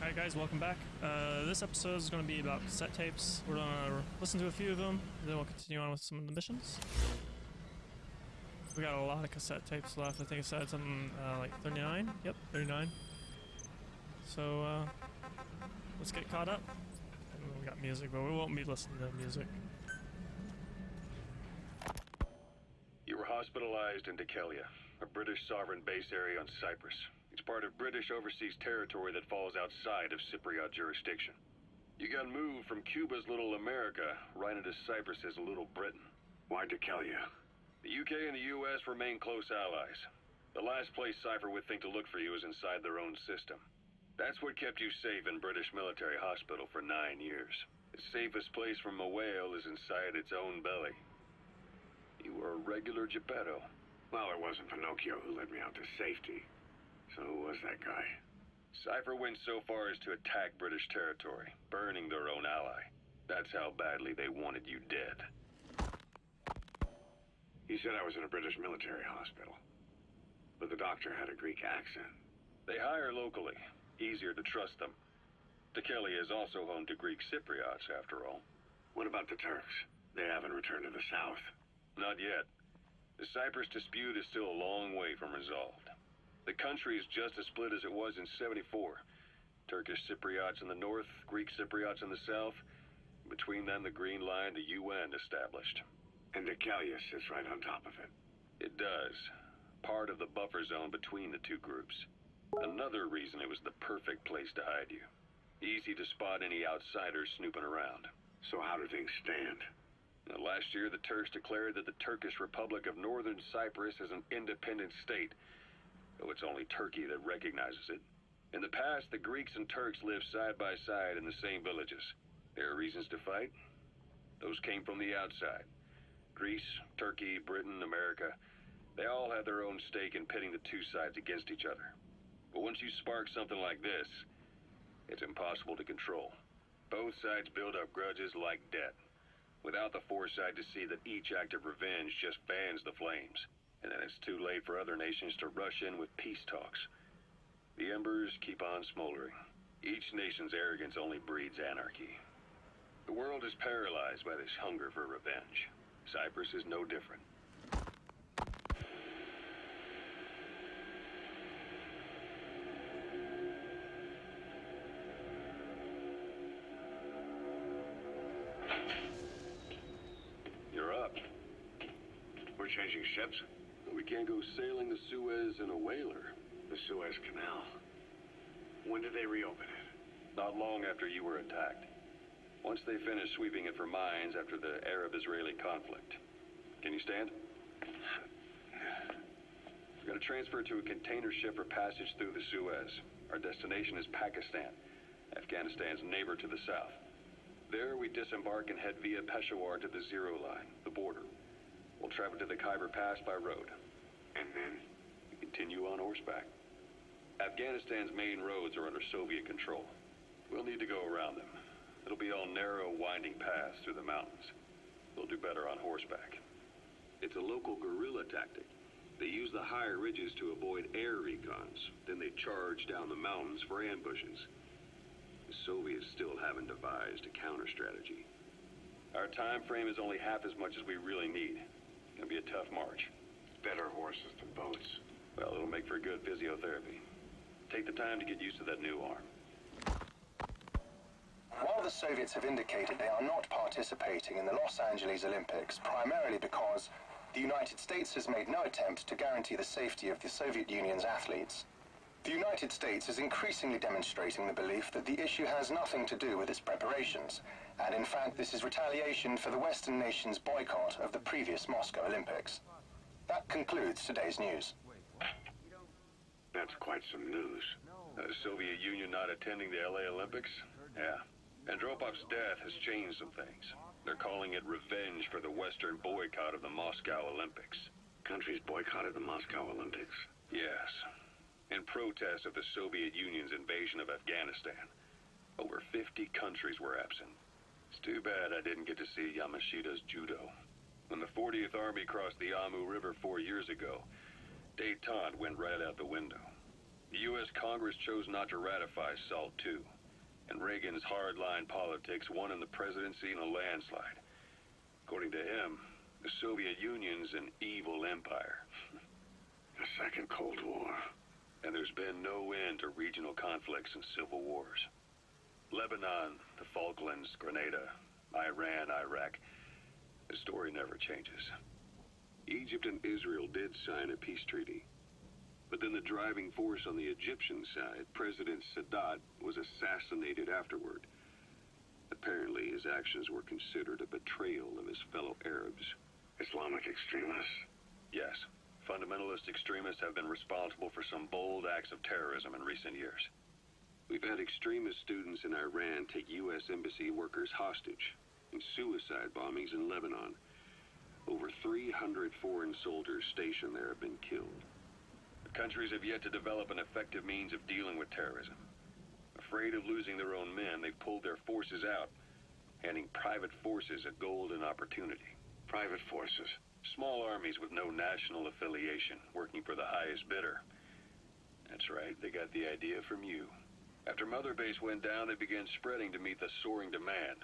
Alright guys, welcome back. This episode is going to be about cassette tapes. We're going to listen to a few of them, then we'll continue on with some of the missions. We got a lot of cassette tapes left. I think it said something like 39. Yep, 39. So, let's get caught up. And we got music, but we won't be listening to music. You were hospitalized in Dhekelia, a British sovereign base area on Cyprus. It's part of British overseas territory that falls outside of Cypriot jurisdiction. You got moved from Cuba's Little America right into Cyprus's Little Britain. Why Dhekelia? The UK and the US remain close allies. The last place Cypher would think to look for you is inside their own system. That's what kept you safe in British military hospital for 9 years. The safest place from a whale is inside its own belly. You were a regular Geppetto. Well, it wasn't Pinocchio who led me out to safety. So who was that guy? Cypher went so far as to attack British territory, burning their own ally. That's how badly they wanted you dead. He said I was in a British military hospital. But the doctor had a Greek accent. They hire locally. Easier to trust them. Dhekelia is also home to Greek Cypriots, after all. What about the Turks? They haven't returned to the south. Not yet. The Cyprus dispute is still a long way from resolved. The country is just as split as it was in '74. Turkish Cypriots in the north, Greek Cypriots in the south. Between them, the Green Line, the UN established. And Dhekelia sits right on top of it. It does. Part of the buffer zone between the two groups. Another reason it was the perfect place to hide you. Easy to spot any outsiders snooping around. So how do things stand? Now, last year, the Turks declared that the Turkish Republic of Northern Cyprus is an independent state, though it's only Turkey that recognizes it. In the past, the Greeks and Turks lived side by side in the same villages. There are reasons to fight. Those came from the outside. Greece, Turkey, Britain, America, they all had their own stake in pitting the two sides against each other. But once you spark something like this, it's impossible to control. Both sides build up grudges like debt, without the foresight to see that each act of revenge just fans the flames. And then it's too late for other nations to rush in with peace talks. The embers keep on smoldering. Each nation's arrogance only breeds anarchy. The world is paralyzed by this hunger for revenge. Cyprus is no different. You're up. We're changing ships? We can't go sailing the Suez in a whaler. The Suez Canal. When did they reopen it? Not long after you were attacked. Once they finished sweeping it for mines after the Arab-Israeli conflict. Can you stand? We're going to transfer to a container ship for passage through the Suez. Our destination is Pakistan, Afghanistan's neighbor to the south. There we disembark and head via Peshawar to the Zero Line, the border. We'll travel to the Khyber Pass by road. And then? We continue on horseback. Afghanistan's main roads are under Soviet control. We'll need to go around them. It'll be all narrow, winding paths through the mountains. We'll do better on horseback. It's a local guerrilla tactic. They use the higher ridges to avoid air recons. Then they charge down the mountains for ambushes. The Soviets still haven't devised a counter-strategy. Our time frame is only half as much as we really need. It's gonna be a tough march. Better horses than boats. Well, it'll make for good physiotherapy. Take the time to get used to that new arm. While the Soviets have indicated they are not participating in the Los Angeles Olympics, primarily because the United States has made no attempt to guarantee the safety of the Soviet Union's athletes, the United States is increasingly demonstrating the belief that the issue has nothing to do with its preparations, and in fact this is retaliation for the Western nations' boycott of the previous Moscow Olympics. That concludes today's news. That's quite some news. The Soviet Union not attending the LA Olympics? Yeah. Andropov's death has changed some things. They're calling it revenge for the Western boycott of the Moscow Olympics. Countries boycotted the Moscow Olympics? Yes. In protest of the Soviet Union's invasion of Afghanistan. Over 50 countries were absent. It's too bad I didn't get to see Yamashita's judo. When the 40th Army crossed the Amu River 4 years ago, détente went right out the window. The U.S. Congress chose not to ratify SALT II, and Reagan's hardline politics won him the presidency in a landslide. According to him, the Soviet Union's an evil empire. The Second Cold War. And there's been no end to regional conflicts and civil wars. Lebanon, the Falklands, Grenada, Iran, Iraq. The story never changes. Egypt and Israel did sign a peace treaty. But then the driving force on the Egyptian side, President Sadat, was assassinated afterward. Apparently, his actions were considered a betrayal of his fellow Arabs. Islamic extremists? Yes. Fundamentalist extremists have been responsible for some bold acts of terrorism in recent years. We've had extremist students in Iran take U.S. embassy workers hostage, and suicide bombings in Lebanon. Over 300 foreign soldiers stationed there have been killed. The countries have yet to develop an effective means of dealing with terrorism. Afraid of losing their own men, they've pulled their forces out, handing private forces a golden opportunity. Private forces? Small armies with no national affiliation, working for the highest bidder. That's right, they got the idea from you. After Mother Base went down, they began spreading to meet the soaring demand.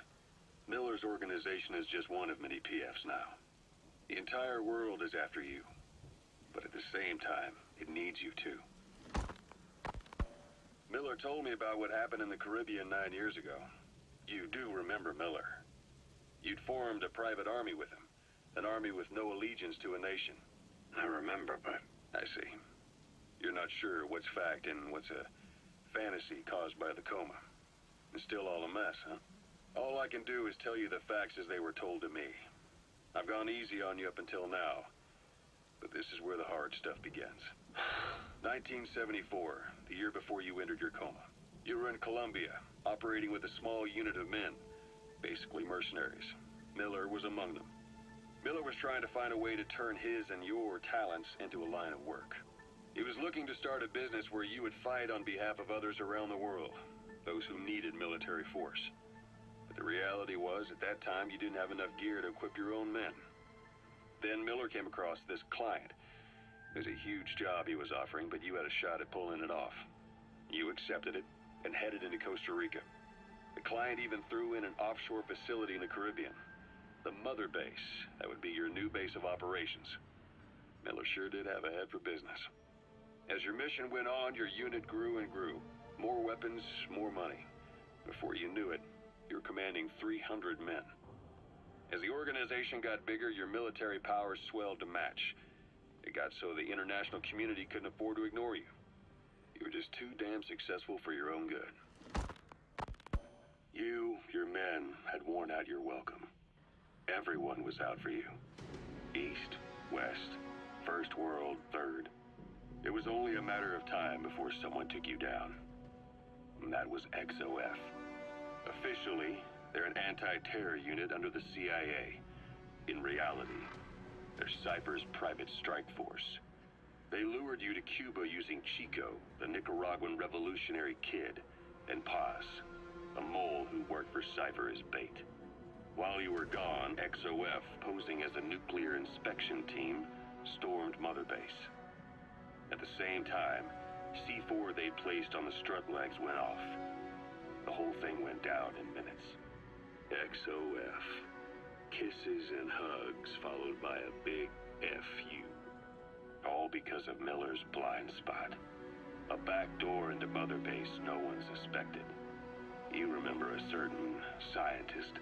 Miller's organization is just one of many PFs now. The entire world is after you. But at the same time, it needs you too. Miller told me about what happened in the Caribbean 9 years ago. You do remember Miller. You'd formed a private army with him. An army with no allegiance to a nation. I remember, but... I see. You're not sure what's fact and what's a fantasy caused by the coma. It's still all a mess, huh? All I can do is tell you the facts as they were told to me. I've gone easy on you up until now, but this is where the hard stuff begins. 1974, the year before you entered your coma. You were in Colombia, operating with a small unit of men, basically mercenaries. Miller was among them. Miller was trying to find a way to turn his and your talents into a line of work. He was looking to start a business where you would fight on behalf of others around the world, those who needed military force. But the reality was, at that time, you didn't have enough gear to equip your own men. Then Miller came across this client. It was a huge job he was offering, but you had a shot at pulling it off. You accepted it and headed into Costa Rica. The client even threw in an offshore facility in the Caribbean. The Mother Base, that would be your new base of operations. Miller sure did have a head for business. As your mission went on, your unit grew and grew. More weapons, more money. Before you knew it, you were commanding 300 men. As the organization got bigger, your military powers swelled to match. It got so the international community couldn't afford to ignore you. You were just too damn successful for your own good. You, your men, had worn out your welcome. Everyone was out for you. East, West, First World, Third. It was only a matter of time before someone took you down. And that was XOF. Officially, they're an anti-terror unit under the CIA. In reality, they're Cypher's private strike force. They lured you to Cuba using Chico, the Nicaraguan revolutionary kid, and Paz, a mole who worked for Cypher as bait. While you were gone, XOF, posing as a nuclear inspection team, stormed Mother Base. At the same time, C4 they'd placed on the strut legs went off. The whole thing went down in minutes. XOF. Kisses and hugs followed by a big FU. All because of Miller's blind spot. A back door into Mother Base no one suspected. You remember a certain scientist.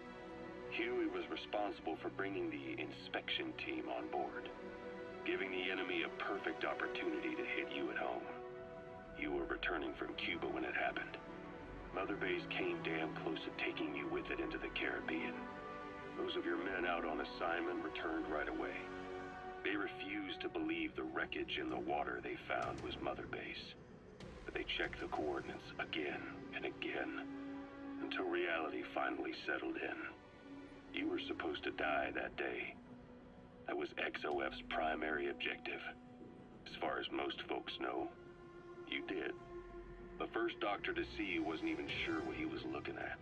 Huey was responsible for bringing the inspection team on board, giving the enemy a perfect opportunity to hit you at home. You were returning from Cuba when it happened. Mother Base came damn close to taking you with it into the Caribbean. Those of your men out on assignment returned right away. They refused to believe the wreckage in the water they found was Mother Base. But they checked the coordinates again and again, until reality finally settled in. You were supposed to die that day. That was XOF's primary objective. As far as most folks know, you did. The first doctor to see you wasn't even sure what he was looking at.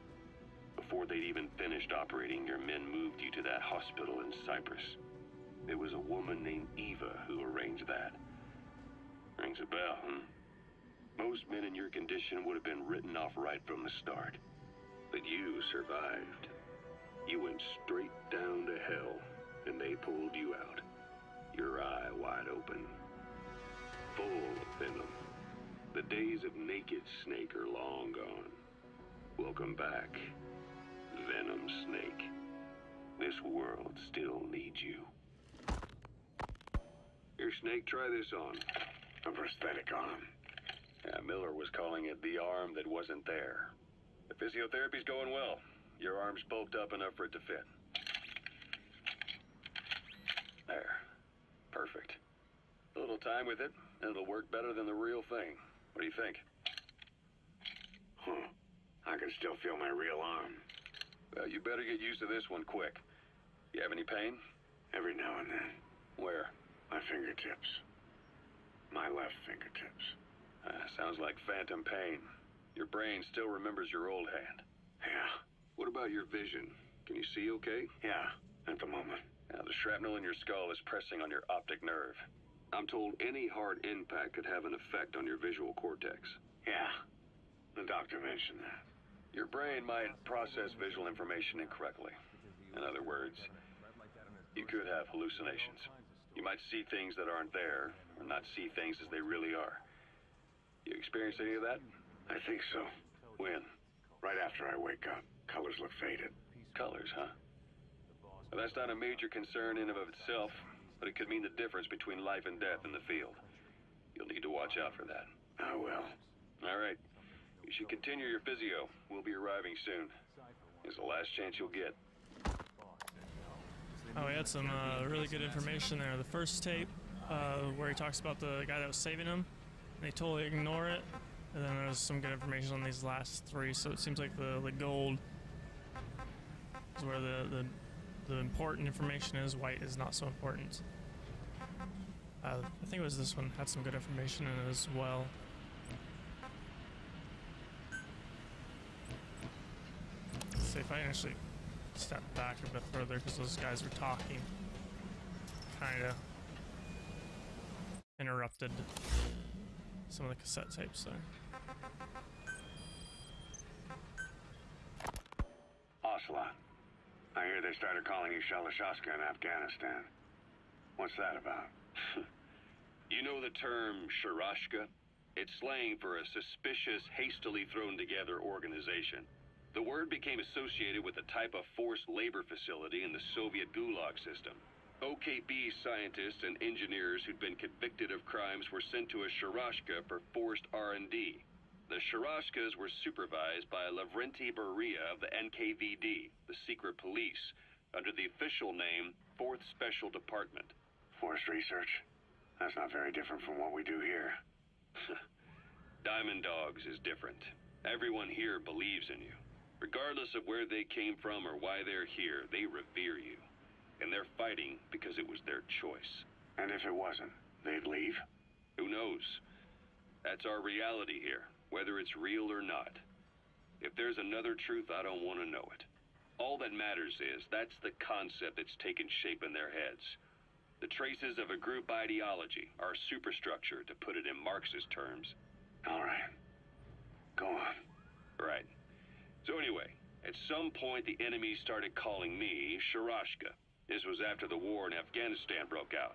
Before they'd even finished operating, your men moved you to that hospital in Cyprus. It was a woman named Eva who arranged that. Rings a bell, hmm? Most men in your condition would have been written off right from the start. But you survived. You went straight down to hell, and they pulled you out. Your eye wide open. Full of venom. The days of naked Snake are long gone. Welcome back, Venom Snake. This world still needs you. Here, Snake, try this on. A prosthetic arm. Yeah, Miller was calling it the arm that wasn't there. The physiotherapy's going well. Your arm's bulked up enough for it to fit. There. Perfect. A little time with it, and it'll work better than the real thing. What do you think? Huh. I can still feel my real arm. Well, you better get used to this one quick. You have any pain? Every now and then. Where? My fingertips. My left fingertips. Sounds like phantom pain. Your brain still remembers your old hand. Yeah. What about your vision? Can you see okay? Yeah, at the moment. Now, the shrapnel in your skull is pressing on your optic nerve. I'm told any hard impact could have an effect on your visual cortex. Yeah. The doctor mentioned that. Your brain might process visual information incorrectly. In other words, you could have hallucinations. You might see things that aren't there, or not see things as they really are. You experience any of that? I think so. When? Right after I wake up. Colors look faded. Colors, huh? Well, that's not a major concern in and of itself, but it could mean the difference between life and death in the field. You'll need to watch out for that. I will. All right. You should continue your physio. We'll be arriving soon. It's the last chance you'll get. Oh, we had some really good information there. The first tape, where he talks about the guy that was saving him, and they totally ignore it. And then there's some good information on these last three. So it seems like the gold is where the important information is. White is not so important. I think it was this one had some good information in it as well. Let's see if I can actually step back a bit further because those guys were talking. Kind of interrupted some of the cassette tapes there. Ocelot. I hear they started calling you Shalashaska in Afghanistan. What's that about? You know the term Sharashka? It's slang for a suspicious, hastily thrown together organization. The word became associated with a type of forced labor facility in the Soviet Gulag system. OKB scientists and engineers who'd been convicted of crimes were sent to a Sharashka for forced R&D. The Sharashkas were supervised by Lavrenti Beria of the NKVD, the secret police, under the official name 4th Special Department. Forced research? That's not very different from what we do here. Diamond Dogs is different. Everyone here believes in you. Regardless of where they came from or why they're here, they revere you. And they're fighting because it was their choice. And if it wasn't, they'd leave? Who knows? That's our reality here, whether it's real or not. If there's another truth, I don't want to know it. All that matters is that's the concept that's taken shape in their heads. The traces of a group ideology, our superstructure, to put it in Marxist terms. All right. Go on. Right. So anyway, at some point the enemy started calling me Sharashka. This was after the war in Afghanistan broke out.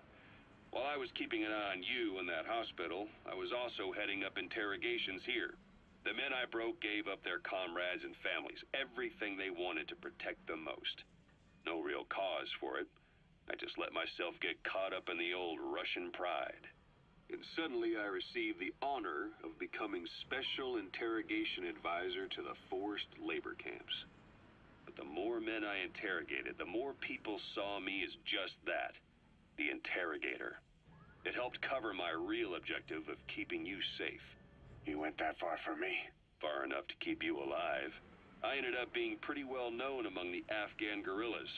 While I was keeping an eye on you in that hospital, I was also heading up interrogations here. The men I broke gave up their comrades and families, everything they wanted to protect them most. No real cause for it. I just let myself get caught up in the old Russian pride. And suddenly I received the honor of becoming Special Interrogation Advisor to the forced labor camps. But the more men I interrogated, the more people saw me as just that, the interrogator. It helped cover my real objective of keeping you safe. You went that far for me? Far enough to keep you alive. I ended up being pretty well known among the Afghan guerrillas.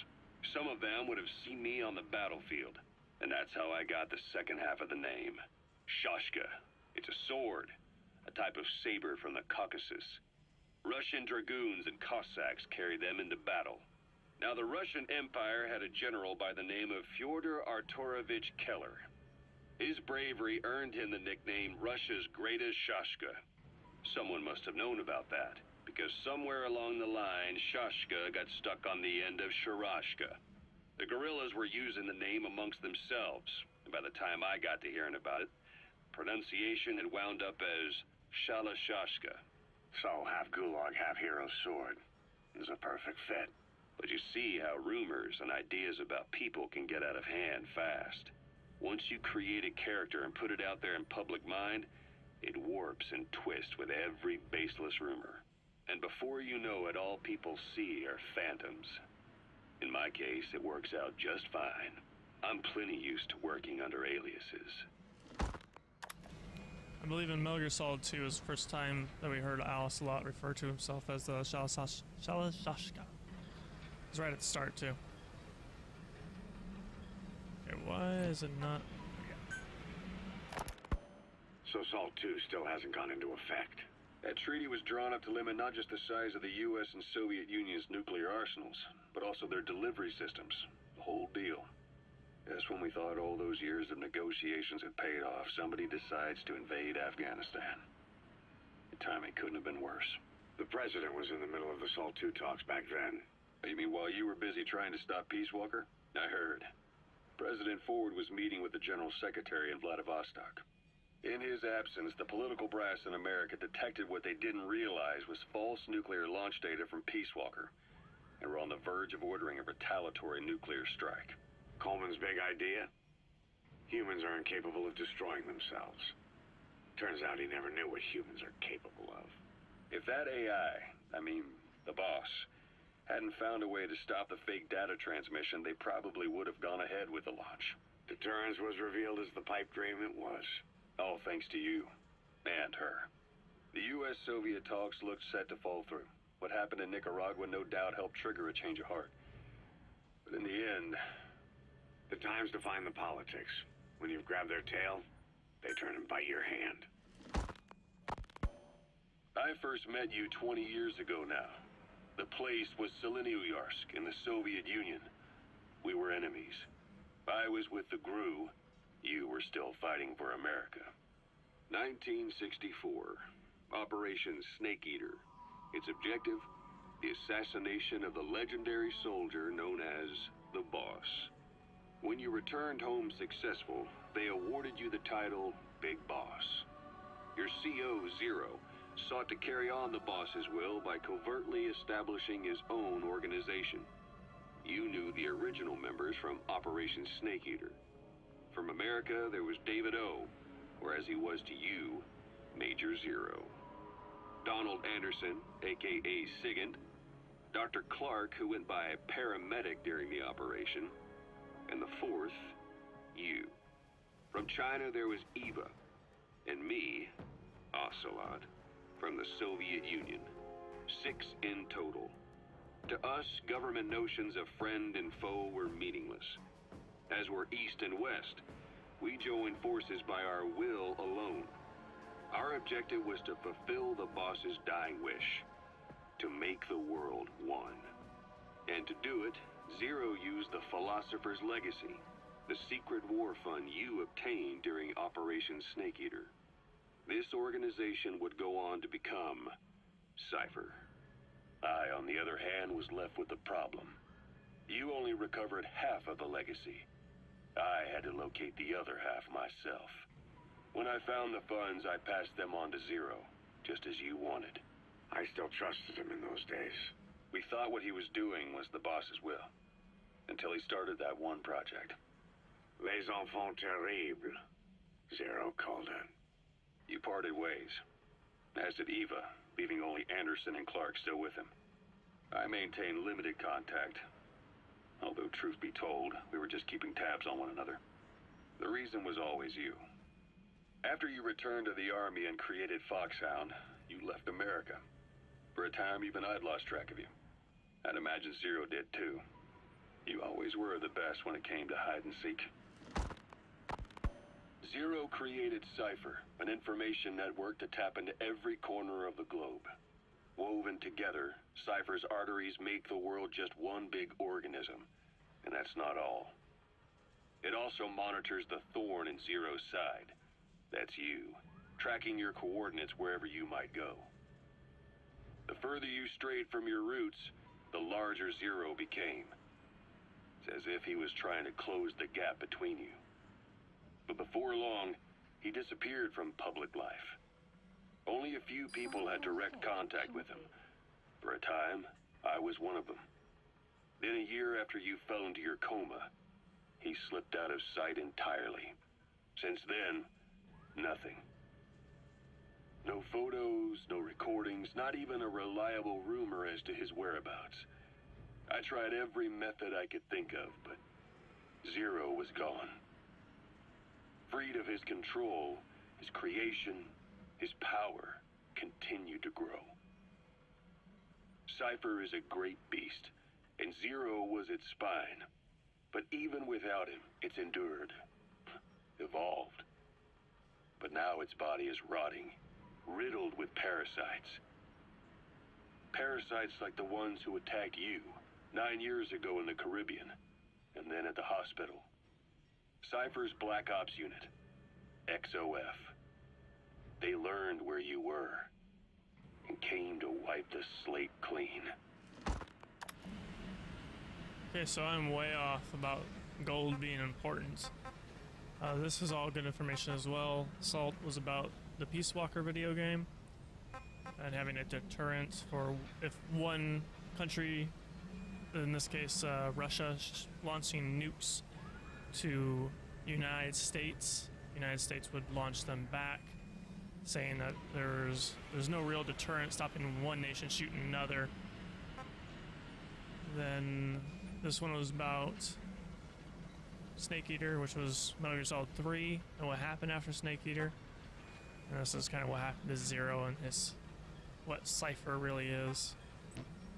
Some of them would have seen me on the battlefield, and that's how I got the second half of the name. Shashka. It's a sword, a type of saber from the Caucasus. Russian dragoons and Cossacks carried them into battle. Now, the Russian Empire had a general by the name of Fyodor Arturovich Keller. His bravery earned him the nickname Russia's Greatest Shashka. Someone must have known about that, because somewhere along the line, Shashka got stuck on the end of Sharashka. The guerrillas were using the name amongst themselves, and by the time I got to hearing about it, pronunciation had wound up as Shalashashka. So, half gulag, half hero sword. Is a perfect fit. But you see how rumors and ideas about people can get out of hand fast. Once you create a character and put it out there in public mind, it warps and twists with every baseless rumor. And before you know it, all people see are phantoms. In my case, it works out just fine. I'm plenty used to working under aliases. I believe in Metal Gear Solid 2 is the first time that we heard Alice a lot refer to himself as the Shalashashka. It's right at the start, too. Okay, why is it not... So SALT 2 still hasn't gone into effect. That treaty was drawn up to limit not just the size of the U.S. and Soviet Union's nuclear arsenals, but also their delivery systems. The whole deal. Just when we thought all those years of negotiations had paid off, somebody decides to invade Afghanistan. The timing couldn't have been worse. The president was in the middle of the SALT 2 talks back then. You mean while you were busy trying to stop Peace Walker? I heard. President Ford was meeting with the General Secretary in Vladivostok. In his absence, the political brass in America detected what they didn't realize was false nuclear launch data from Peace Walker, and were on the verge of ordering a retaliatory nuclear strike. Coleman's big idea? Humans are incapable of destroying themselves. Turns out he never knew what humans are capable of. If that AI, the boss, hadn't found a way to stop the fake data transmission, they probably would have gone ahead with the launch. Deterrence was revealed as the pipe dream it was. All thanks to you. And her. The U.S.-Soviet talks looked set to fall through. What happened in Nicaragua no doubt helped trigger a change of heart. But in the end... The time's to find the politics. When you've grabbed their tail, they turn and bite your hand. I first met you 20 years ago now. The place was Selenouyarsk in the Soviet Union. We were enemies. I was with the GRU. You were still fighting for America. 1964. Operation Snake Eater. Its objective? The assassination of the legendary soldier known as the Boss. When you returned home successful, they awarded you the title Big Boss. Your CO, Zero, sought to carry on the boss's will by covertly establishing his own organization. You knew the original members from Operation Snake Eater. From America, there was David O, or as he was to you, Major Zero. Donald Anderson, aka Sigint. Dr. Clark, who went by paramedic during the operation. And the fourth, you. From China, there was Eva. And me, Ocelot, from the Soviet Union. 6 in total. To us, government notions of friend and foe were meaningless. As were East and West, we joined forces by our will alone. Our objective was to fulfill the boss's dying wish. To make the world one. And to do it, Zero used the Philosopher's Legacy, the secret war fund you obtained during Operation Snake Eater. This organization would go on to become Cypher. I, on the other hand, was left with the problem. You only recovered half of the legacy. I had to locate the other half myself. When I found the funds, I passed them on to Zero, just as you wanted. I still trusted him in those days. We thought what he was doing was the boss's will. Until he started that one project. Les enfants terribles. Zero called in. You parted ways. As did Eva, leaving only Anderson and Clark still with him. I maintained limited contact. Although, truth be told, we were just keeping tabs on one another. The reason was always you. After you returned to the Army and created Foxhound, you left America. For a time, even I'd lost track of you. I'd imagine Zero did too. You always were the best when it came to hide and seek. Zero created Cypher, an information network to tap into every corner of the globe. Woven together, Cypher's arteries make the world just one big organism. And that's not all. It also monitors the thorn in Zero's side. That's you, tracking your coordinates wherever you might go. The further you strayed from your roots, the larger Zero became. It's as if he was trying to close the gap between you. But before long, he disappeared from public life. Only a few people had direct contact with him. For a time, I was one of them. Then a year after you fell into your coma, he slipped out of sight entirely. Since then, nothing. No photos, no recordings, not even a reliable rumor as to his whereabouts. I tried every method I could think of, but Zero was gone. Freed of his control, his creation, his power continued to grow. Cypher is a great beast, and Zero was its spine. But even without him, it's endured, evolved. But now its body is rotting, riddled with parasites. Parasites like the ones who attacked you 9 years ago in the Caribbean, and then at the hospital. Cypher's Black Ops Unit, XOF. They learned where you were, and came to wipe the slate clean. Okay, so I'm way off about gold being important. This is all good information as well. Salt was about the Peace Walker video game and having a deterrent for if one country, in this case Russia, launching nukes to United States would launch them back, saying that there's no real deterrent stopping one nation shooting another. Then this one was about Snake Eater, which was Metal Gear Solid 3, and what happened after Snake Eater. And this is kind of what happened to Zero and what Cypher really is.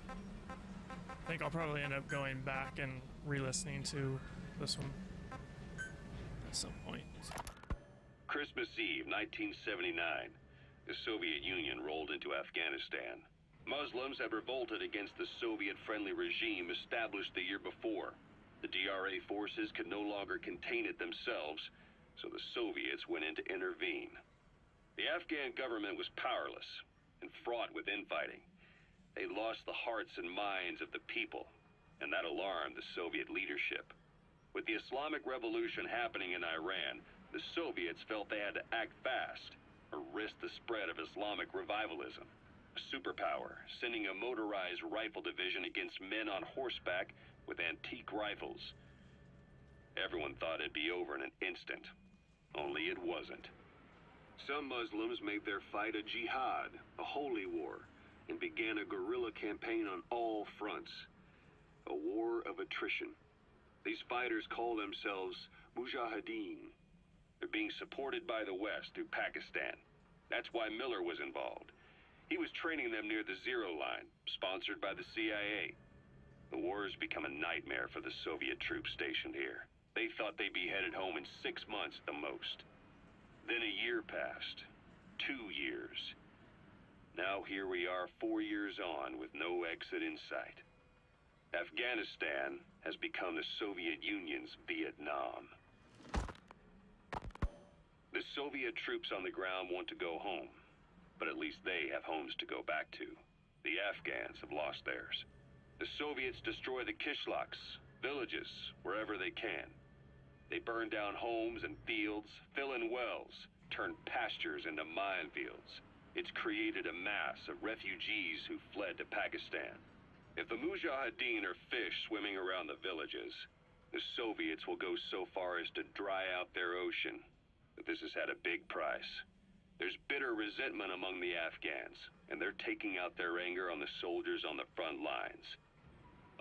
I think I'll probably end up going back and re-listening to this one at some point. Christmas Eve, 1979. The Soviet Union rolled into Afghanistan. Muslims had revolted against the Soviet-friendly regime established the year before. The DRA forces could no longer contain it themselves, so the Soviets went in to intervene. The Afghan government was powerless and fraught with infighting. They lost the hearts and minds of the people, and that alarmed the Soviet leadership. With the Islamic Revolution happening in Iran, the Soviets felt they had to act fast or risk the spread of Islamic revivalism. A superpower, sending a motorized rifle division against men on horseback with antique rifles. Everyone thought it'd be over in an instant, only it wasn't. Some Muslims made their fight a jihad, a holy war, and began a guerrilla campaign on all fronts. A war of attrition. These fighters call themselves Mujahideen. They're being supported by the West through Pakistan. That's why Miller was involved. He was training them near the Zero Line, sponsored by the CIA. The war has become a nightmare for the Soviet troops stationed here. They thought they'd be headed home in 6 months at the most. Then a year passed. 2 years. Now here we are 4 years on with no exit in sight. Afghanistan has become the Soviet Union's Vietnam. The Soviet troops on the ground want to go home, but at least they have homes to go back to. The Afghans have lost theirs. The Soviets destroy the kishlaks, villages, wherever they can. They burn down homes and fields, fill in wells, turn pastures into minefields. It's created a mass of refugees who fled to Pakistan. If the Mujahideen are fish swimming around the villages, the Soviets will go so far as to dry out their ocean. But this has had a big price. There's bitter resentment among the Afghans, and they're taking out their anger on the soldiers on the front lines.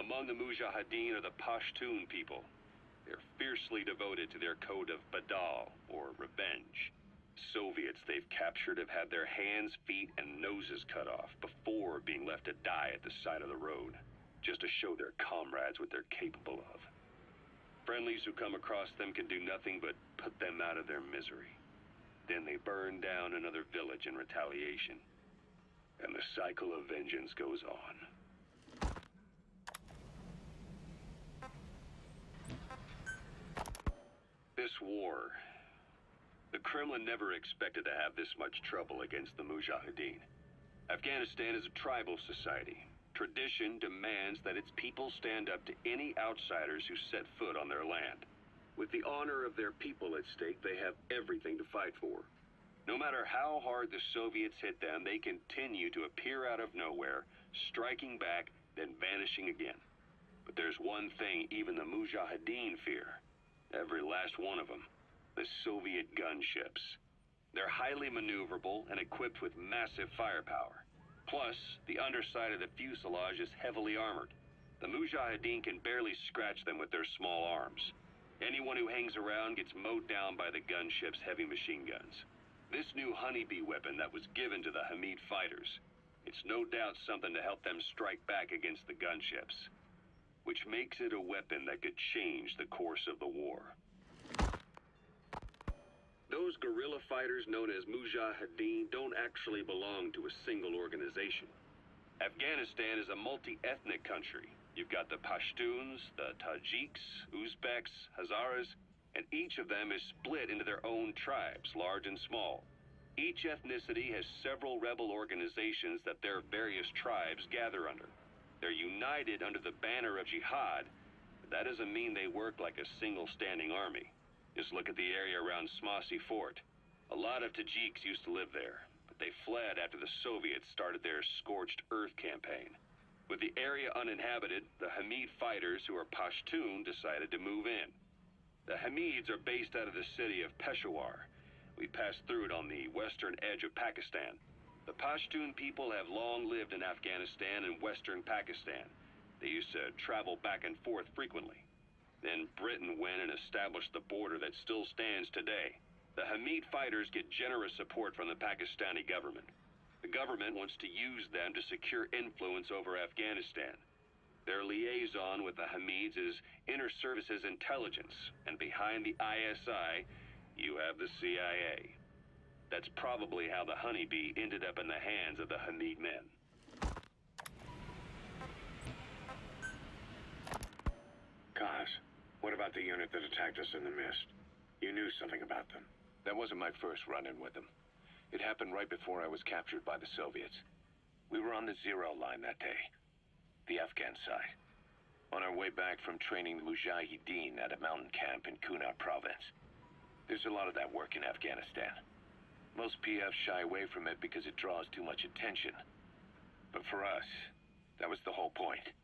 Among the Mujahideen are the Pashtun people. They're fiercely devoted to their code of Badal, or revenge. Soviets they've captured have had their hands, feet, and noses cut off before being left to die at the side of the road, just to show their comrades what they're capable of. Friendlies who come across them can do nothing but put them out of their misery. Then they burn down another village in retaliation. And the cycle of vengeance goes on. This war, the Kremlin never expected to have this much trouble against the Mujahideen. Afghanistan is a tribal society. Tradition demands that its people stand up to any outsiders who set foot on their land. With the honor of their people at stake, they have everything to fight for. No matter how hard the Soviets hit them, they continue to appear out of nowhere, striking back, then vanishing again. But there's one thing even the Mujahideen fear. Every last one of them. The Soviet gunships. They're highly maneuverable and equipped with massive firepower. Plus, the underside of the fuselage is heavily armored. The Mujahideen can barely scratch them with their small arms. Anyone who hangs around gets mowed down by the gunship's heavy machine guns. This new honeybee weapon that was given to the Hamid fighters, it's no doubt something to help them strike back against the gunships, which makes it a weapon that could change the course of the war. Those guerrilla fighters known as Mujahideen don't actually belong to a single organization. Afghanistan is a multi-ethnic country. You've got the Pashtuns, the Tajiks, Uzbeks, Hazaras, and each of them is split into their own tribes, large and small. Each ethnicity has several rebel organizations that their various tribes gather under. They're united under the banner of jihad, but that doesn't mean they work like a single standing army. Just look at the area around Smossy Fort. A lot of Tajiks used to live there, but they fled after the Soviets started their Scorched Earth campaign. With the area uninhabited, the Hamid fighters, who are Pashtun, decided to move in. The Hamids are based out of the city of Peshawar. We passed through it on the western edge of Pakistan. The Pashtun people have long lived in Afghanistan and western Pakistan. They used to travel back and forth frequently. Then Britain went and established the border that still stands today. The Hamid fighters get generous support from the Pakistani government. The government wants to use them to secure influence over Afghanistan. Their liaison with the Hamids is Inter-Services Intelligence, and behind the ISI, you have the CIA. That's probably how the honeybee ended up in the hands of the Hamid men. Kaz, what about the unit that attacked us in the mist? You knew something about them. That wasn't my first run-in with them. It happened right before I was captured by the Soviets. We were on the zero line that day, the Afghan side, on our way back from training the Mujahideen at a mountain camp in Kunar province. There's a lot of that work in Afghanistan. Most PFs shy away from it because it draws too much attention. But for us, that was the whole point.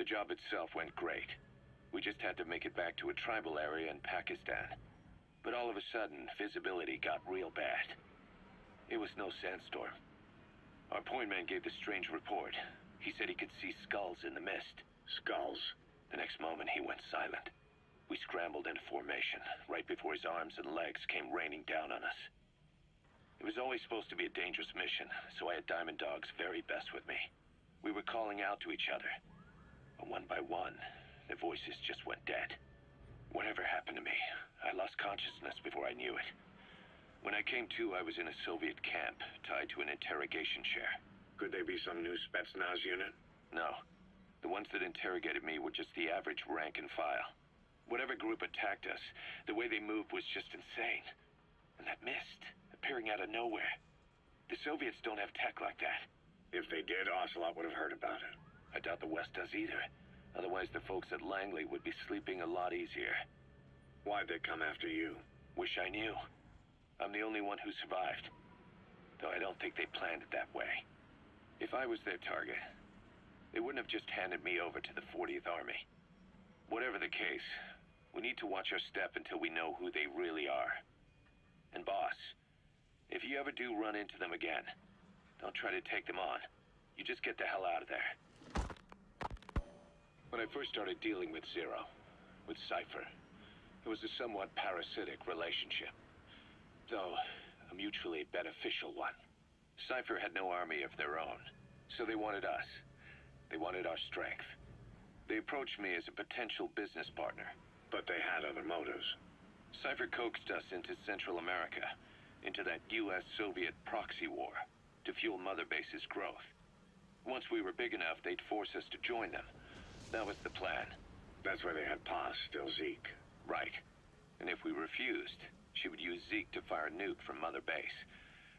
The job itself went great. We just had to make it back to a tribal area in Pakistan. But all of a sudden, visibility got real bad. It was no sandstorm. Our point man gave the strange report. He said he could see skulls in the mist. Skulls? The next moment, he went silent. We scrambled into formation, right before his arms and legs came raining down on us. It was always supposed to be a dangerous mission, so I had Diamond Dog's very best with me. We were calling out to each other. But one by one, the voices just went dead. Whatever happened to me, I lost consciousness before I knew it. When I came to, I was in a Soviet camp, tied to an interrogation chair. Could they be some new Spetsnaz unit? No. The ones that interrogated me were just the average rank and file. Whatever group attacked us, the way they moved was just insane. And that mist, appearing out of nowhere. The Soviets don't have tech like that. If they did, Ocelot would have heard about it. I doubt the West does either. Otherwise, the folks at Langley would be sleeping a lot easier. Why'd they come after you? Wish I knew. I'm the only one who survived. Though I don't think they planned it that way. If I was their target, they wouldn't have just handed me over to the 40th Army. Whatever the case, we need to watch our step until we know who they really are. And boss, if you ever do run into them again, don't try to take them on. You just get the hell out of there. When I first started dealing with Zero, with Cypher, it was a somewhat parasitic relationship, though a mutually beneficial one. Cypher had no army of their own, so they wanted us. They wanted our strength. They approached me as a potential business partner. But they had other motives. Cypher coaxed us into Central America, into that US-Soviet proxy war, to fuel Mother Base's growth. Once we were big enough, they'd force us to join them. That was the plan. That's why they had Paz, still Zeke. Right. And if we refused, she would use Zeke to fire a nuke from Mother Base.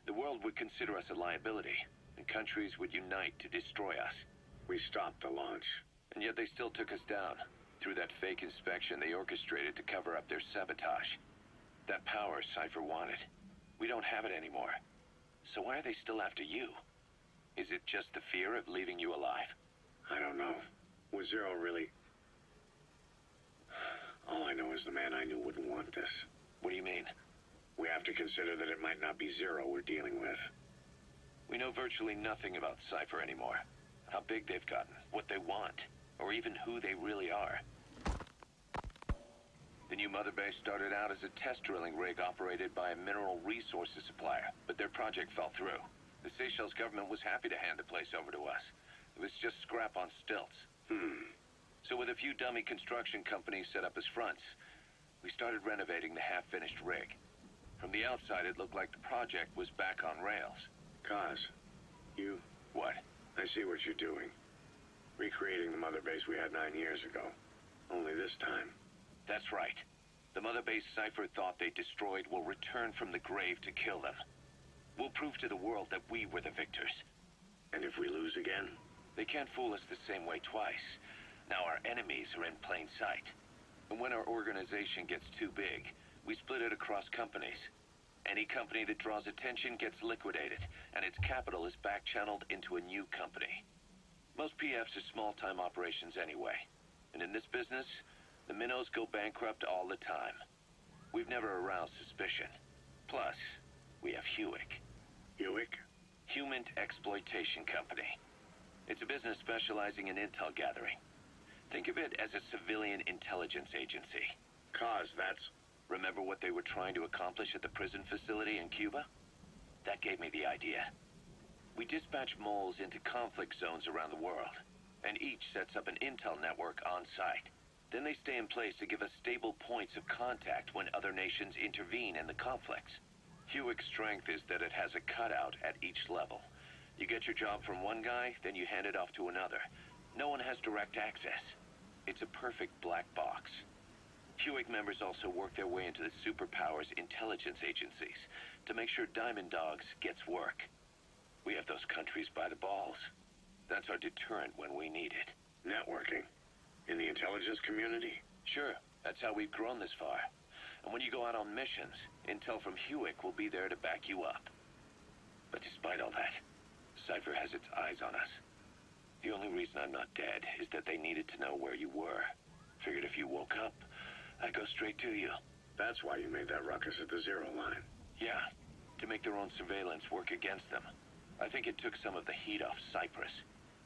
The world would consider us a liability, and countries would unite to destroy us. We stopped the launch. And yet they still took us down. Through that fake inspection they orchestrated to cover up their sabotage. That power Cypher wanted. We don't have it anymore. So why are they still after you? Is it just the fear of leaving you alive? I don't know. Was Zero really... All I know is the man I knew wouldn't want this. What do you mean? We have to consider that it might not be Zero we're dealing with. We know virtually nothing about Cypher anymore. How big they've gotten, what they want, or even who they really are. The new Mother Base started out as a test drilling rig operated by a mineral resources supplier, but their project fell through. The Seychelles government was happy to hand the place over to us. It was just scrap on stilts. So with a few dummy construction companies set up as fronts, we started renovating the half-finished rig. From the outside, it looked like the project was back on rails. Kaz, you... What? I see what you're doing. Recreating the Mother Base we had 9 years ago. Only this time. That's right. The Mother Base Cypher thought they destroyed will return from the grave to kill them. We'll prove to the world that we were the victors. And if we lose again? They can't fool us the same way twice. Now our enemies are in plain sight. And when our organization gets too big, we split it across companies. Any company that draws attention gets liquidated, and its capital is back-channeled into a new company. Most PFs are small-time operations anyway. And in this business, the minnows go bankrupt all the time. We've never aroused suspicion. Plus, we have Hewick. Hewick? Human Exploitation Company. It's a business specializing in intel gathering. Think of it as a civilian intelligence agency. Kaz, that's... Remember what they were trying to accomplish at the prison facility in Cuba? That gave me the idea. We dispatch moles into conflict zones around the world, and each sets up an intel network on site. Then they stay in place to give us stable points of contact when other nations intervene in the conflicts. Hewick's strength is that it has a cutout at each level. You get your job from one guy, then you hand it off to another. No one has direct access. It's a perfect black box. Hewick members also work their way into the superpowers intelligence agencies to make sure Diamond Dogs gets work. We have those countries by the balls. That's our deterrent when we need it. Networking? In the intelligence community? Sure, that's how we've grown this far. And when you go out on missions, intel from Hewick will be there to back you up. But despite all that, Cypher has its eyes on us. The only reason I'm not dead is that they needed to know where you were. Figured if you woke up, I'd go straight to you. That's why you made that ruckus at the Zero line. Yeah, to make their own surveillance work against them. I think it took some of the heat off Cyprus.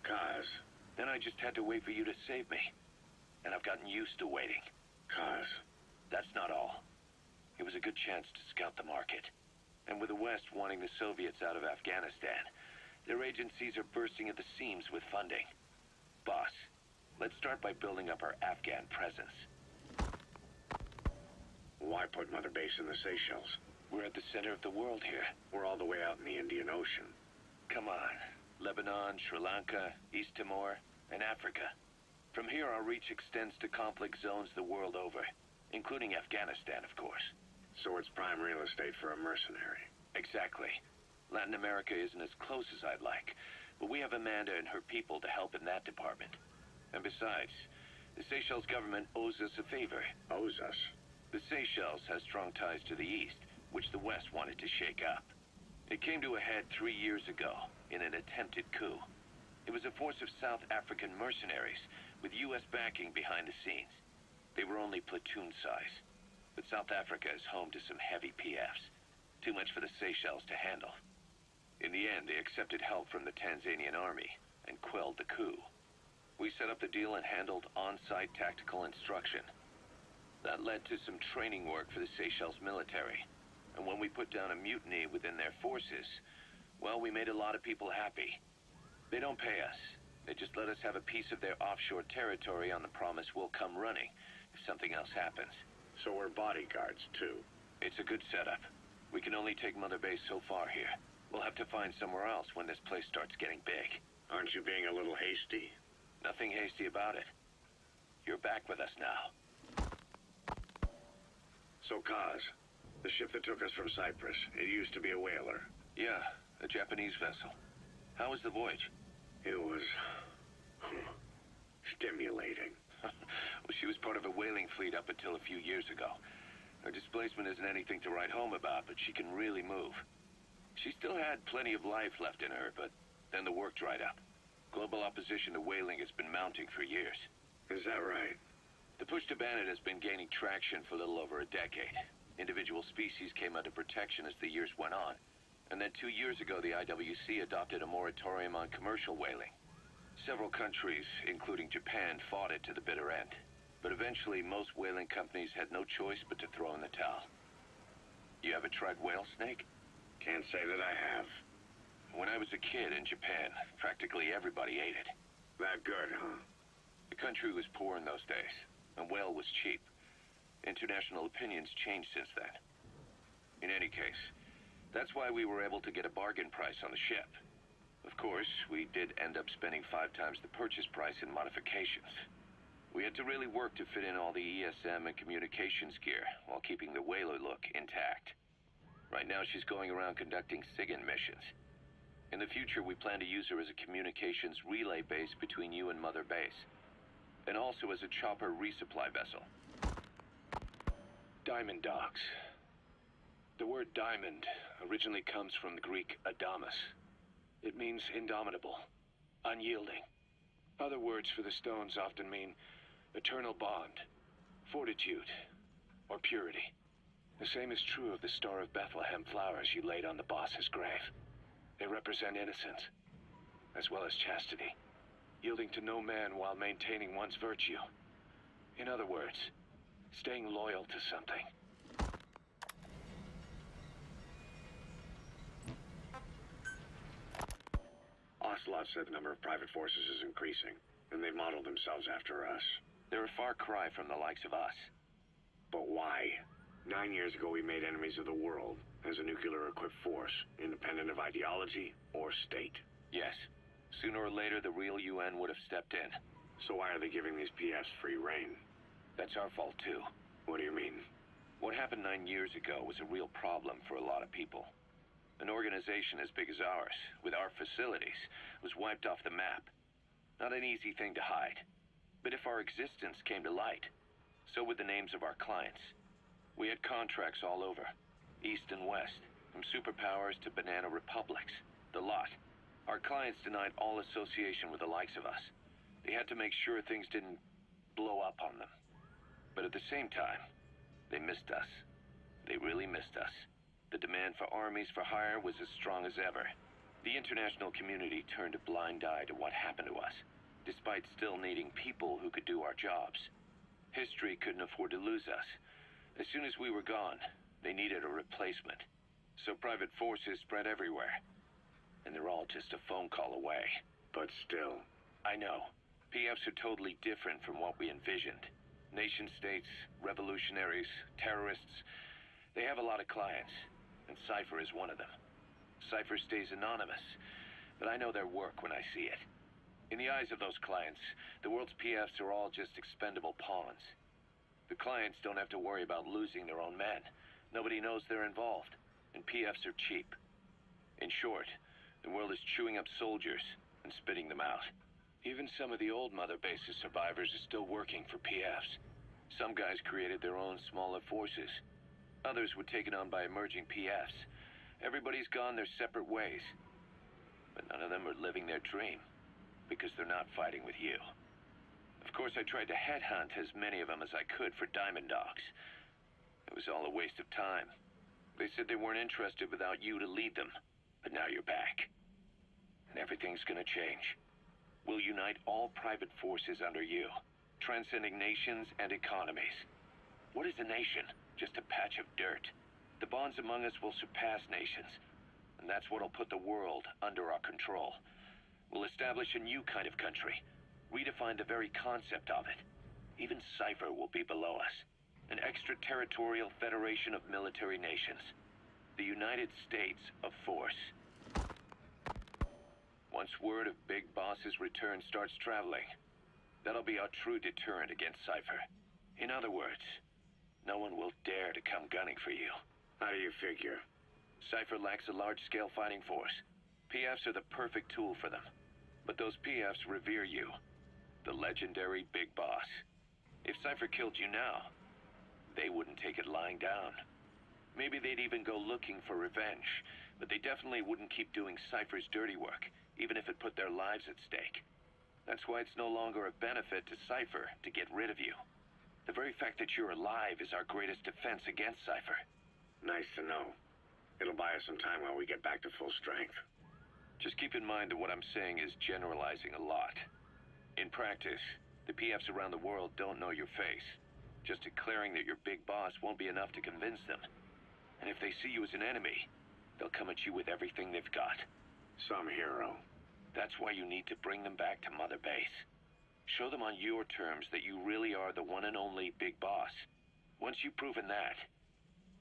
Kaz. Then I just had to wait for you to save me. And I've gotten used to waiting. Kaz. That's not all. It was a good chance to scout the market. And with the West wanting the Soviets out of Afghanistan, their agencies are bursting at the seams with funding. Boss, let's start by building up our Afghan presence. Why put Mother Base in the Seychelles? We're at the center of the world here. We're all the way out in the Indian Ocean. Come on. Lebanon, Sri Lanka, East Timor, and Africa. From here, our reach extends to conflict zones the world over, including Afghanistan, of course. So it's prime real estate for a mercenary. Exactly. Latin America isn't as close as I'd like, but we have Amanda and her people to help in that department. And besides, the Seychelles government owes us a favor. Owes us? The Seychelles has strong ties to the east, which the West wanted to shake up. It came to a head 3 years ago in an attempted coup. It was a force of South African mercenaries with U.S. backing behind the scenes. They were only platoon size, but South Africa is home to some heavy PFs, too much for the Seychelles to handle. In the end, they accepted help from the Tanzanian army and quelled the coup. We set up the deal and handled on-site tactical instruction. That led to some training work for the Seychelles military. And when we put down a mutiny within their forces, well, we made a lot of people happy. They don't pay us. They just let us have a piece of their offshore territory on the promise we'll come running if something else happens. So we're bodyguards, too. It's a good setup. We can only take Mother Base so far here. We'll have to find somewhere else when this place starts getting big. Aren't you being a little hasty? Nothing hasty about it. You're back with us now. So, Kaz, the ship that took us from Cyprus, it used to be a whaler. Yeah, a Japanese vessel. How was the voyage? It was... stimulating. Well, she was part of a whaling fleet up until a few years ago. Her displacement isn't anything to write home about, but she can really move. She still had plenty of life left in her, but then the work dried up. Global opposition to whaling has been mounting for years. Is that right? The push to ban it has been gaining traction for a little over a decade. Individual species came under protection as the years went on. And then 2 years ago, the IWC adopted a moratorium on commercial whaling. Several countries, including Japan, fought it to the bitter end. But eventually, most whaling companies had no choice but to throw in the towel. You ever tried whale snake? Can't say that I have. When I was a kid in Japan, practically everybody ate it. That good, huh? The country was poor in those days, and whale was cheap. International opinions changed since then. In any case, that's why we were able to get a bargain price on the ship. Of course, we did end up spending 5 times the purchase price in modifications. We had to really work to fit in all the ESM and communications gear while keeping the whaler look intact. Right now, she's going around conducting SIGINT missions. In the future, we plan to use her as a communications relay base between you and Mother Base, and also as a chopper resupply vessel. Diamond Dogs. The word diamond originally comes from the Greek adamas. It means indomitable, unyielding. Other words for the stones often mean eternal bond, fortitude, or purity. The same is true of the Star of Bethlehem flowers you laid on the boss's grave. They represent innocence, as well as chastity, yielding to no man while maintaining one's virtue. In other words, staying loyal to something. Ocelot said the number of private forces is increasing, and they've modeled themselves after us. They're a far cry from the likes of us. But why? 9 years ago, we made enemies of the world as a nuclear-equipped force, independent of ideology or state. Yes. Sooner or later, the real UN would have stepped in. So why are they giving these PFs free rein? That's our fault, too. What do you mean? What happened 9 years ago was a real problem for a lot of people. An organization as big as ours, with our facilities, was wiped off the map. Not an easy thing to hide. But if our existence came to light, so would the names of our clients. We had contracts all over, east and west, from superpowers to banana republics, the lot. Our clients denied all association with the likes of us. They had to make sure things didn't blow up on them. But at the same time, they missed us. They really missed us. The demand for armies for hire was as strong as ever. The international community turned a blind eye to what happened to us, despite still needing people who could do our jobs. History couldn't afford to lose us. As soon as we were gone, they needed a replacement. So private forces spread everywhere. And they're all just a phone call away. But still. I know. PFs are totally different from what we envisioned. Nation-states, revolutionaries, terrorists, they have a lot of clients, and Cypher is one of them. Cypher stays anonymous, but I know their work when I see it. In the eyes of those clients, the world's PFs are all just expendable pawns. The clients don't have to worry about losing their own men. Nobody knows they're involved, and PFs are cheap. In short, the world is chewing up soldiers and spitting them out. Even some of the old Mother Base's survivors are still working for PFs. Some guys created their own smaller forces. Others were taken on by emerging PFs. Everybody's gone their separate ways. But none of them are living their dream, because they're not fighting with you. Of course, I tried to headhunt as many of them as I could for Diamond Dogs. It was all a waste of time. They said they weren't interested without you to lead them. But now you're back. And everything's gonna change. We'll unite all private forces under you, transcending nations and economies. What is a nation? Just a patch of dirt. The bonds among us will surpass nations, and that's what'll put the world under our control. We'll establish a new kind of country, redefine the very concept of it. Even Cypher will be below us, an extraterritorial federation of military nations, the United States of Force. Once word of Big Boss's return starts traveling, that'll be our true deterrent against Cypher. In other words, no one will dare to come gunning for you. How do you figure? Cypher lacks a large-scale fighting force. PFs are the perfect tool for them. But those PFs revere you, the legendary Big Boss. If Cypher killed you now, they wouldn't take it lying down. Maybe they'd even go looking for revenge, but they definitely wouldn't keep doing Cypher's dirty work, even if it put their lives at stake. That's why it's no longer a benefit to Cypher to get rid of you. The very fact that you're alive is our greatest defense against Cypher. Nice to know. It'll buy us some time while we get back to full strength. Just keep in mind that what I'm saying is generalizing a lot. In practice, the PFs around the world don't know your face. Just declaring that you're Big Boss won't be enough to convince them. And if they see you as an enemy, they'll come at you with everything they've got. Some hero. That's why you need to bring them back to Mother Base. Show them on your terms that you really are the one and only Big Boss. Once you've proven that,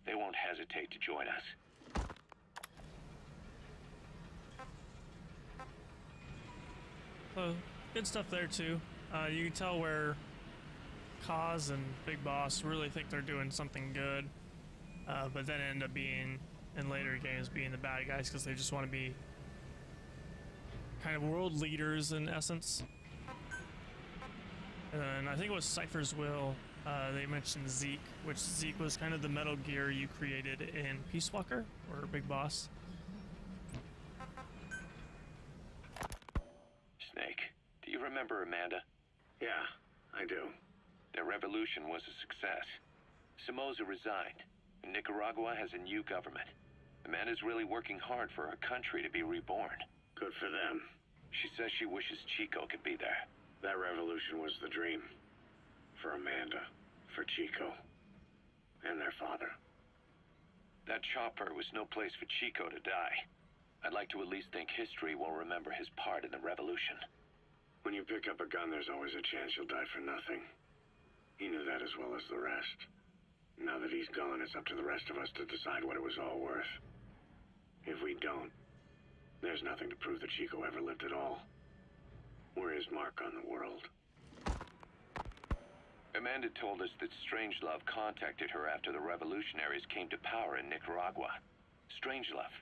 they won't hesitate to join us. Good stuff there too. You can tell where Kaz and Big Boss really think they're doing something good, but then end up being, in later games, being the bad guys because they just want to be kind of world leaders in essence. And I think it was Cypher's will. They mentioned Zeke, which Zeke was kind of the Metal Gear you created in Peace Walker, or Big Boss. Snake, do you remember Amanda? Yeah, I do. Their revolution was a success. Somoza resigned, and Nicaragua has a new government. Amanda's really working hard for her country to be reborn. Good for them. She says she wishes Chico could be there. That revolution was the dream. For Amanda, for Chico, and their father. That chopper was no place for Chico to die. I'd like to at least think history will remember his part in the revolution. When you pick up a gun, there's always a chance you'll die for nothing. He knew that as well as the rest. Now that he's gone, it's up to the rest of us to decide what it was all worth. If we don't, there's nothing to prove that Chico ever lived at all. We're his mark on the world. Amanda told us that Strangelove contacted her after the revolutionaries came to power in Nicaragua. Strangelove,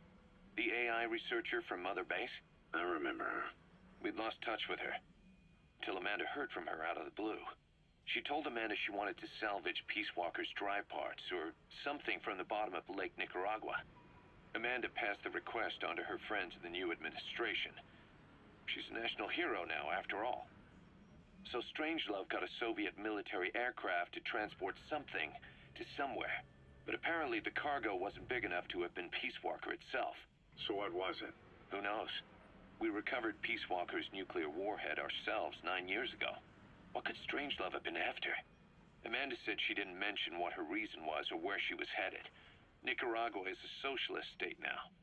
the AI researcher from Mother Base? I remember her. We'd lost touch with her, till Amanda heard from her out of the blue. She told Amanda she wanted to salvage Peace Walker's drive parts, or something from the bottom of Lake Nicaragua. Amanda passed the request on to her friends in the new administration. She's a national hero now, after all. So Strangelove got a Soviet military aircraft to transport something to somewhere. But apparently the cargo wasn't big enough to have been Peace Walker itself. So what was it? Who knows? We recovered Peace Walker's nuclear warhead ourselves 9 years ago. What could Strangelove have been after? Amanda said she didn't mention what her reason was or where she was headed. Nicaragua is a socialist state now.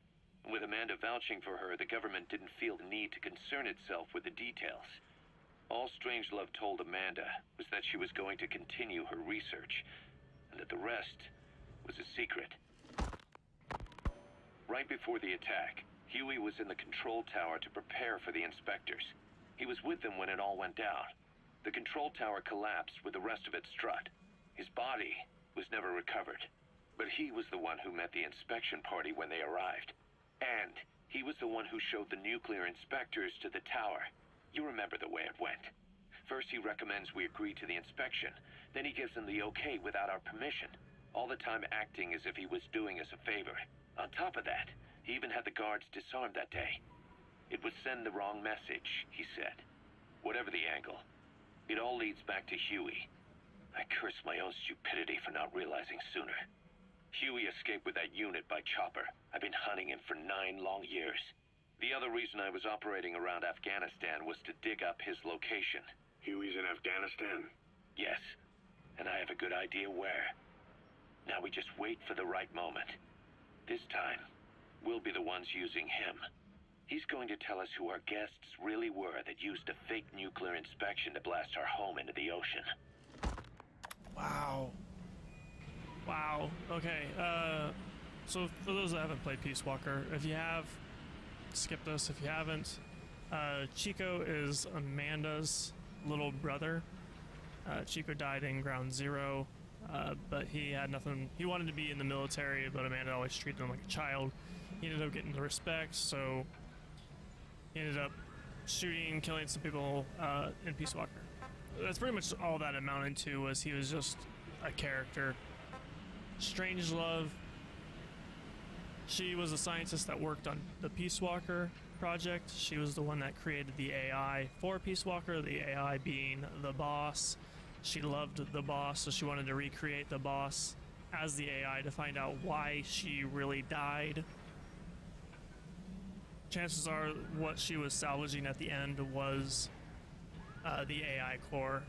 And with Amanda vouching for her, the government didn't feel the need to concern itself with the details. All Strangelove told Amanda was that she was going to continue her research, and that the rest was a secret. Right before the attack, Huey was in the control tower to prepare for the inspectors. He was with them when it all went down. The control tower collapsed with the rest of it strut. His body was never recovered, but he was the one who met the inspection party when they arrived. And he was the one who showed the nuclear inspectors to the tower. You remember the way it went. First he recommends we agree to the inspection, then he gives them the okay without our permission, all the time acting as if he was doing us a favor. On top of that, he even had the guards disarmed that day. It would send the wrong message, he said. Whatever the angle, it all leads back to Huey. I curse my own stupidity for not realizing sooner. Huey escaped with that unit by chopper. I've been hunting him for 9 long years. The other reason I was operating around Afghanistan was to dig up his location. Huey's in Afghanistan? Yes, and I have a good idea where. Now we just wait for the right moment. This time, we'll be the ones using him. He's going to tell us who our guests really were that used a fake nuclear inspection to blast our home into the ocean. Wow. Wow. Okay, so for those that haven't played Peace Walker, if you have, skip this. If you haven't, Chico is Amanda's little brother. Chico died in Ground Zero. but he had nothing. He wanted to be in the military, but Amanda always treated him like a child. He ended up getting the respect, so he ended up shooting, killing some people in Peace Walker. That's pretty much all that amounted to, was he was just a character. Strangelove, she was a scientist that worked on the Peace Walker project. She was the one that created the AI for Peace Walker, the AI being the boss. She loved the boss, so she wanted to recreate the boss as the AI to find out why she really died. Chances are what she was salvaging at the end was the AI core,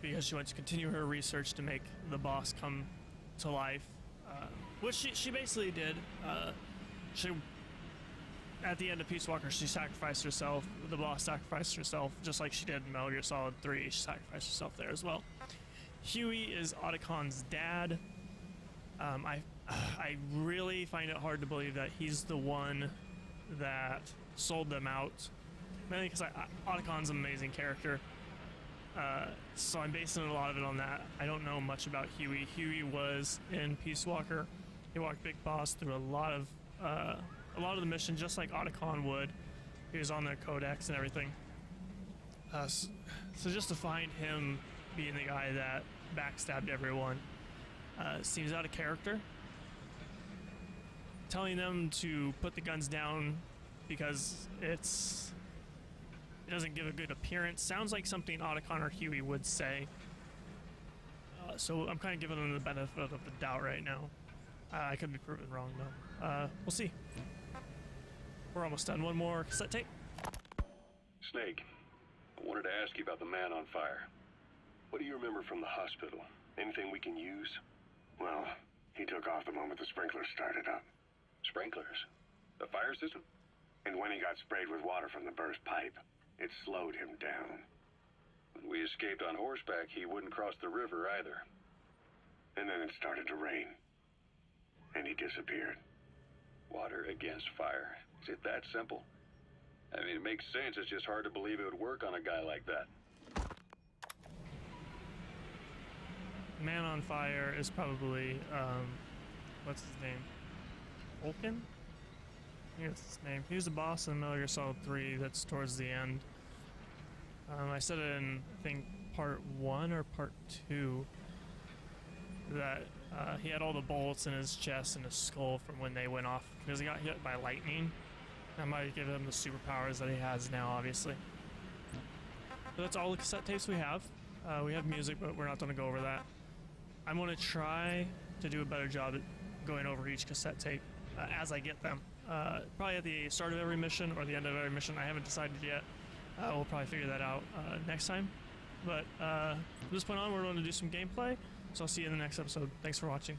because she went to continue her research to make the boss come to life, which she basically did. She, at the end of Peace Walker, she sacrificed herself. The boss sacrificed herself, just like she did in Metal Gear Solid 3. She sacrificed herself there as well. Huey is Otacon's dad. I really find it hard to believe that he's the one that sold them out, mainly because Otacon's an amazing character. So I'm basing a lot of it on that. I don't know much about Huey. Huey was in Peace Walker. He walked Big Boss through a lot of the mission, just like Otacon would. He was on their codex and everything. So just to find him being the guy that backstabbed everyone seems out of character. Telling them to put the guns down because it doesn't give a good appearance sounds like something Otacon or Huey would say. So I'm kind of giving them the benefit of the doubt right now. I could be proven wrong though. We'll see. We're almost done. One more cassette tape. Snake, I wanted to ask you about the man on fire. What do you remember from the hospital? Anything we can use? Well, he took off the moment the sprinklers started up. Sprinklers? The fire system? And when he got sprayed with water from the burst pipe, it slowed him down. When we escaped on horseback, he wouldn't cross the river either. And then it started to rain. And he disappeared. Water against fire. Is it that simple? I mean, it makes sense. It's just hard to believe it would work on a guy like that. Man on Fire is probably, what's his name? Vulcan? I think that's his name. He was the boss in Metal Gear Solid 3. That's towards the end. I said it in, I think, part 1 or part 2, that he had all the bullets in his chest and his skull from when they went off, because he got hit by lightning. That might give him the superpowers that he has now, obviously. But that's all the cassette tapes we have. We have music, but we're not going to go over that. I'm going to try to do a better job at going over each cassette tape as I get them. Probably at the start of every mission or the end of every mission. I haven't decided yet. We'll probably figure that out next time. But from this point on, we're going to do some gameplay. So I'll see you in the next episode. Thanks for watching.